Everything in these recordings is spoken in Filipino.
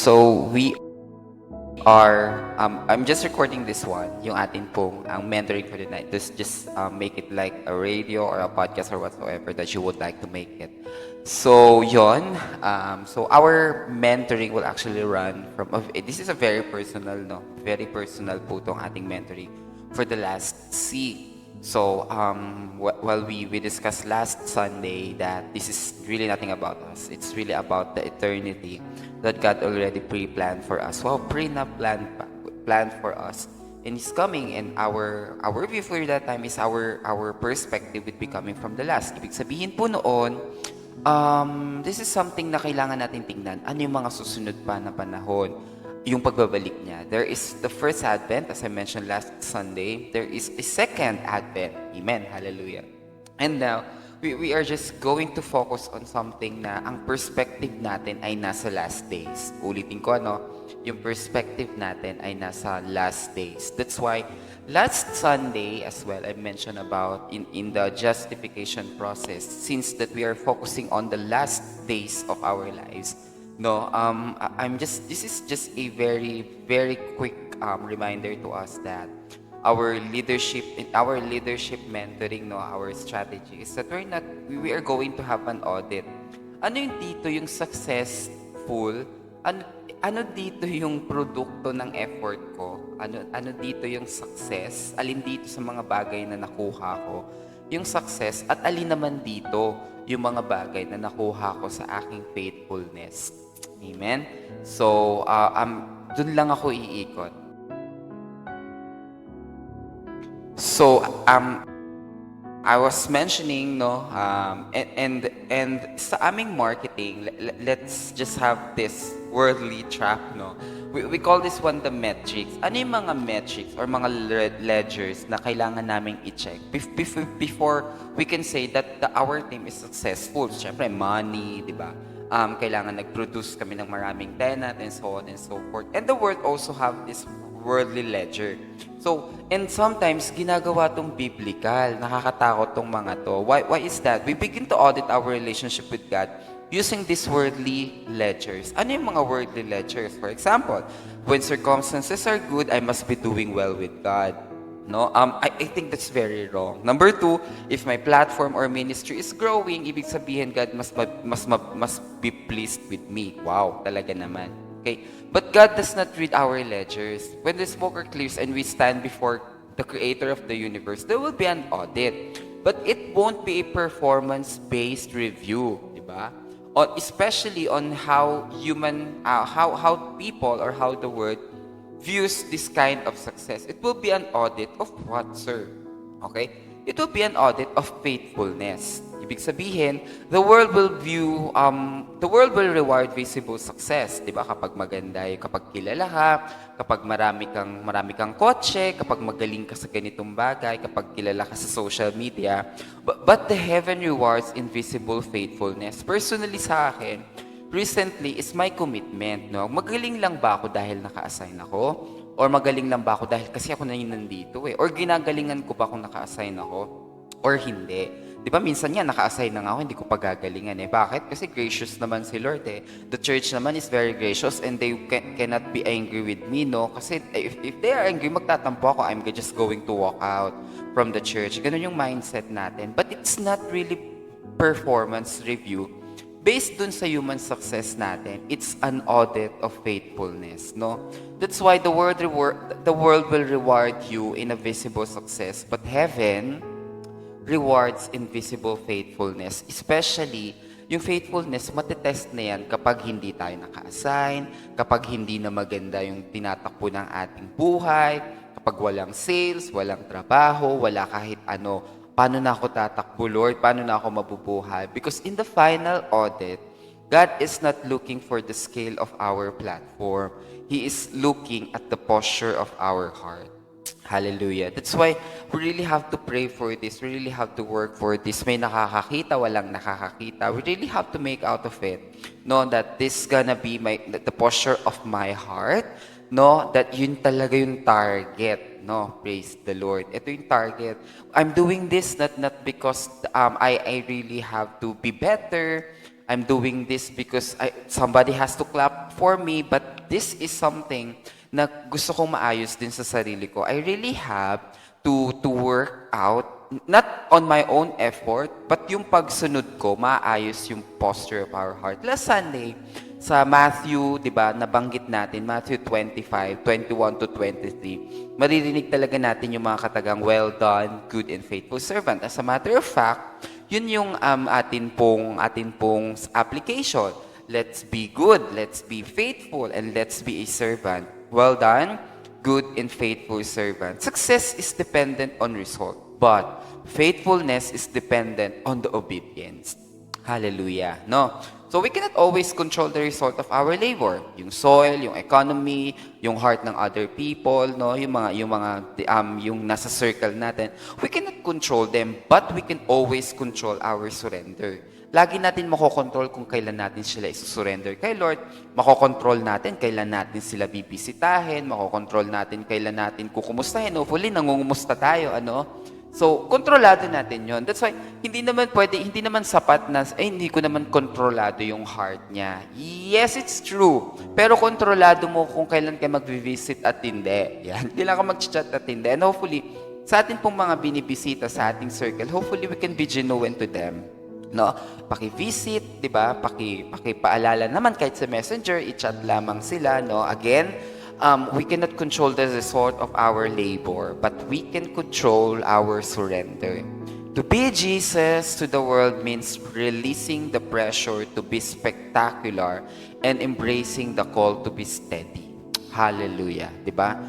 So we are, I'm just recording this one, yung atin pong ang mentoring for the night. Just make it like a radio or a podcast or whatsoever that you would like to make it. So yon, so our mentoring will actually run from, this is a very personal, no? Very personal po tong ating mentoring for the last C. So, while we discussed last Sunday that this is really nothing about us. It's really about the eternity that God already pre-planned for us. Well, planned for us. And He's coming, and our view for that time is our perspective would be coming from the last. Ibig sabihin po noon, this is something na kailangan natin tingnan. Ano yung mga susunod pa na panahon? Yung pagbabalik niya. There is the first Advent, as I mentioned last Sunday. There is a second Advent. Amen. Hallelujah. And now, we are just going to focus on something na ang perspective natin ay nasa last days. Ulitin ko, ano? Yung perspective natin ay nasa last days. That's why, last Sunday as well, I mentioned about in the justification process, since that we are focusing on the last days of our lives. No, this is just a very, very quick reminder to us that our leadership mentoring, no, our strategy is that we are going to have an audit. Ano yung dito yung successful? Ano dito yung produkto ng effort ko? Ano dito yung success? Alin dito sa mga bagay na nakuha ko? Yung success at alin naman dito yung mga bagay na nakuha ko sa aking faithfulness. Amen? So, dun lang ako iikot. So, I was mentioning, no, and sa aming marketing, let's just have this worldly track, no. We call this one the metrics. Ano yung mga metrics or mga ledgers na kailangan naming i-check before we can say that our team is successful? Siyempre, money, di ba? Kailangan nag-produce kami ng maraming tenant and so on and so forth. And the world also have this worldly ledger. So, and sometimes, ginagawa tong biblical. Nakakatakot tong mga to. Why is that? We begin to audit our relationship with God using these worldly ledgers. Ano yung mga worldly ledgers? For example, when circumstances are good, I must be doing well with God. No, I think that's very wrong. Number 2, if my platform or ministry is growing, ibig sabihin God must be pleased with me. Wow, talaga naman. Okay? But God does not read our ledgers. When the smoke clears and we stand before the creator of the universe, there will be an audit. But it won't be a performance-based review, di ba? Especially on how how people or how the world views this kind of success. It will be an audit of what, sir? Okay? It will be an audit of faithfulness. Ibig sabihin, the world will reward visible success. Di ba? Kapag maganda, kapag kilala ka, kapag marami kang kotse, kapag magaling ka sa ganitong bagay, kapag kilala ka sa social media. But the heaven rewards invisible faithfulness. Personally sa akin, recently is my commitment, no? Magaling lang ba ako dahil naka-assign ako? Or magaling lang ba ako dahil kasi ako na yun nandito eh? Or ginagalingan ko ba kung naka-assign ako? Or hindi? Di ba minsan nga naka-assign na nga ako, hindi ko pa gagalingan eh. Bakit? Kasi gracious naman si Lord eh. The church naman is very gracious and they cannot be angry with me, no? Kasi if they are angry, magtatampo ako, I'm just going to walk out from the church. Ganun yung mindset natin. But it's not really performance review. Based dun sa human success natin, it's an audit of faithfulness, no? That's why the world will reward you in a visible success, but heaven rewards invisible faithfulness. Especially, yung faithfulness, matitest na yan kapag hindi tayo naka-assign, kapag hindi na maganda yung tinatakbo ng ating buhay, kapag walang sales, walang trabaho, wala kahit ano. Paano na ako tatakbo, Lord? Paano na ako mabubuhay? Because in the final audit, God is not looking for the scale of our platform. He is looking at the posture of our heart. Hallelujah. That's why we really have to pray for this. We really have to work for this. May nakakakita, walang nakakakita. We really have to make out of it. No, that this gonna be the posture of my heart. No, that yun talaga yung target. No, praise the Lord. Ito yung target. I'm doing this not because I really have to be better. I'm doing this because somebody has to clap for me, but this is something na gusto kong maayos din sa sarili ko. I really have to work out, not on my own effort, but yung pagsunod ko, maayos yung posture of our heart. Last Sunday, sa Matthew, di ba, nabanggit natin, Matthew 25, 21 to 23, maririnig talaga natin yung mga katagang, well done, good and faithful servant. As a matter of fact, yun yung atin pong application. Let's be good, let's be faithful, and let's be a servant. Well done, good and faithful servant. Success is dependent on result, but faithfulness is dependent on the obedience. Hallelujah, no? So we cannot always control the result of our labor. Yung soil, yung economy, yung heart ng other people, no? Yung nasa circle natin. We cannot control them, but we can always control our surrender. Lagi natin makokontrol kung kailan natin sila isusurrender kay Lord. Makokontrol natin kailan natin sila bibisitahin. Makokontrol natin kailan natin kukumustahin. Hopefully, nangungumusta tayo, ano? So, kontrolado natin yon. That's why, hindi naman sapat na, hindi ko naman kontrolado yung heart niya. Yes, it's true. Pero kontrolado mo kung kailan kayo mag-visit at hindi. Yan. Kailan ka mag-chat at hindi. And hopefully, sa atin pong mga binibisita sa ating circle, hopefully we can be genuine to them. No, paki-visit, 'di ba? Paki-paalala naman kahit sa Messenger, i-chat lamang sila, no? Again, we cannot control the result of our labor, but we can control our surrender. To be Jesus to the world means releasing the pressure to be spectacular and embracing the call to be steady. Hallelujah, 'di ba?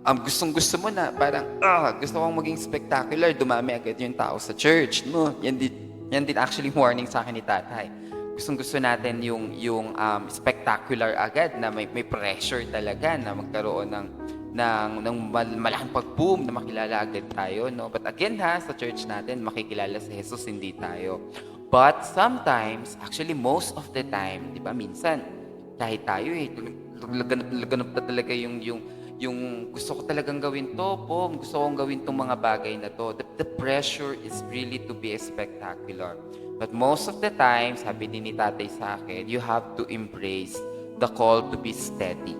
Gustong-gusto mo na parang gusto kong maging spectacular, dumami agad yung tao sa church, no? Yan din actually warning sa akin ni Tatay. Gustong-gusto natin yung spectacular agad na may pressure talaga na magkaroon ng malaking pag-boom na makilala agad tayo, no? But again sa church natin makikilala si Jesus, hindi tayo. But sometimes, actually most of the time, 'di ba, minsan kahit tayo laganap na talaga yung gusto ko talagang gawin to, gusto kong gawin tong mga bagay na to. The pressure is really to be spectacular. But most of the time, sabi din ni Tatay sa akin, you have to embrace the call to be steady.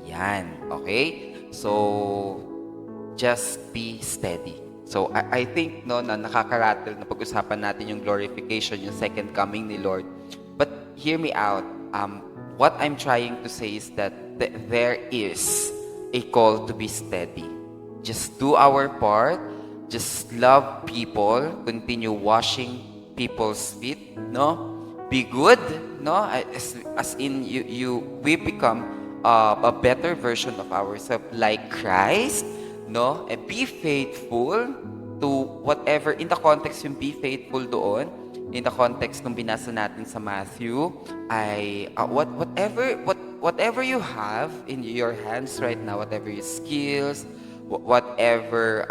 Yan, okay? So, just be steady. So, I think na nakakaratel na pag-usapan natin yung glorification, yung second coming ni Lord. But hear me out. What I'm trying to say is that there is a call to be steady. Just do our part. Just love people. Continue washing people's feet. No, be good. No, as in we become a better version of ourselves, like Christ. No, and be faithful to whatever in the context yung be faithful doon. In the context nung binasa natin sa Matthew, ay whatever you have in your hands right now, whatever your skills, whatever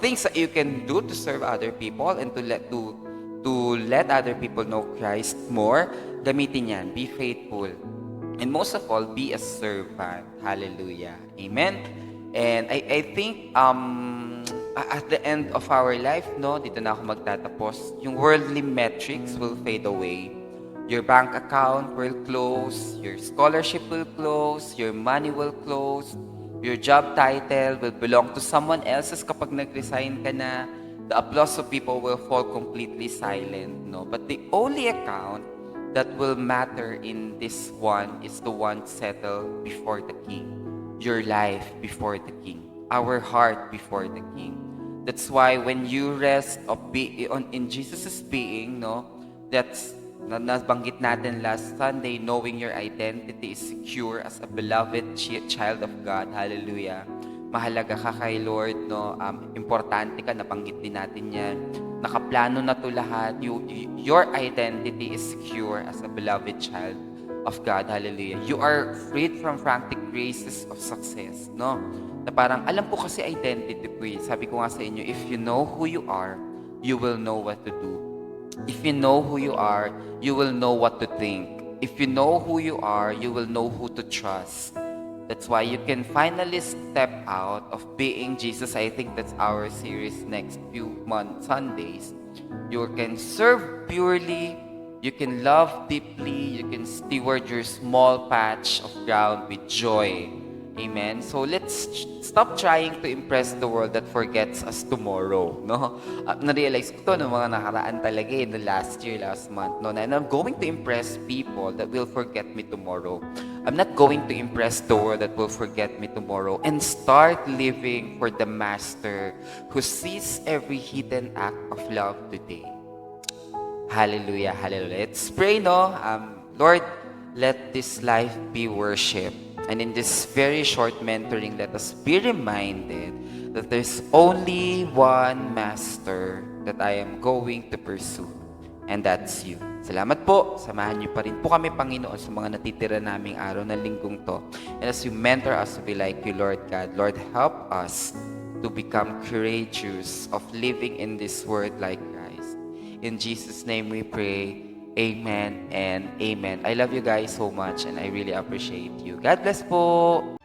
things that you can do to serve other people and to let other people know Christ more, gamitin yan. Be faithful. And most of all, be a servant. Hallelujah. Amen. And I think at the end of our life, no, dito na ako magtatapos, yung worldly metrics will fade away. Your bank account will close, your scholarship will close, your money will close, your job title will belong to someone else's kapag nag-resign ka na. The applause of people will fall completely silent, no? But the only account that will matter in this one is the one settled before the King. Your life before the King. Our heart before the King. That's why when you rest in Jesus' being, no, that's nabanggit natin last Sunday, knowing your identity is secure as a beloved child of God. Hallelujah. Mahalaga ka kay Lord, no? Importante ka, nabanggit din natin yan. Nakaplano na to lahat. Your identity is secure as a beloved child of God. Hallelujah. You are freed from frantic races of success, no? Na parang, alam ko kasi identity ko eh. Sabi ko nga sa inyo, if you know who you are, you will know what to do. If you know who you are, you will know what to think. If you know who you are, you will know who to trust. That's why you can finally step out of being Jesus. I think that's our series next few months, Sundays. You can serve purely, You can love deeply. You can steward your small patch of ground with joy. Amen. So let's stop trying to impress the world that forgets us tomorrow, no? Na-realize ko to no mga nakaraan talaga in the last year, last month, no? And I'm going to impress people that will forget me tomorrow. I'm not going to impress the world that will forget me tomorrow and start living for the Master who sees every hidden act of love today. Hallelujah, hallelujah. Let's pray, no? Lord, let this life be worship. And in this very short mentoring, let us be reminded that there's only one Master that I am going to pursue. And that's you. Salamat po. Samahan niyo pa rin po kami, Panginoon, sa mga natitira naming araw na linggong to. And as you mentor us to be like you, Lord God, Lord, help us to become courageous of living in this world like Christ. In Jesus' name we pray. Amen and amen. I love you guys so much and I really appreciate you. God bless po.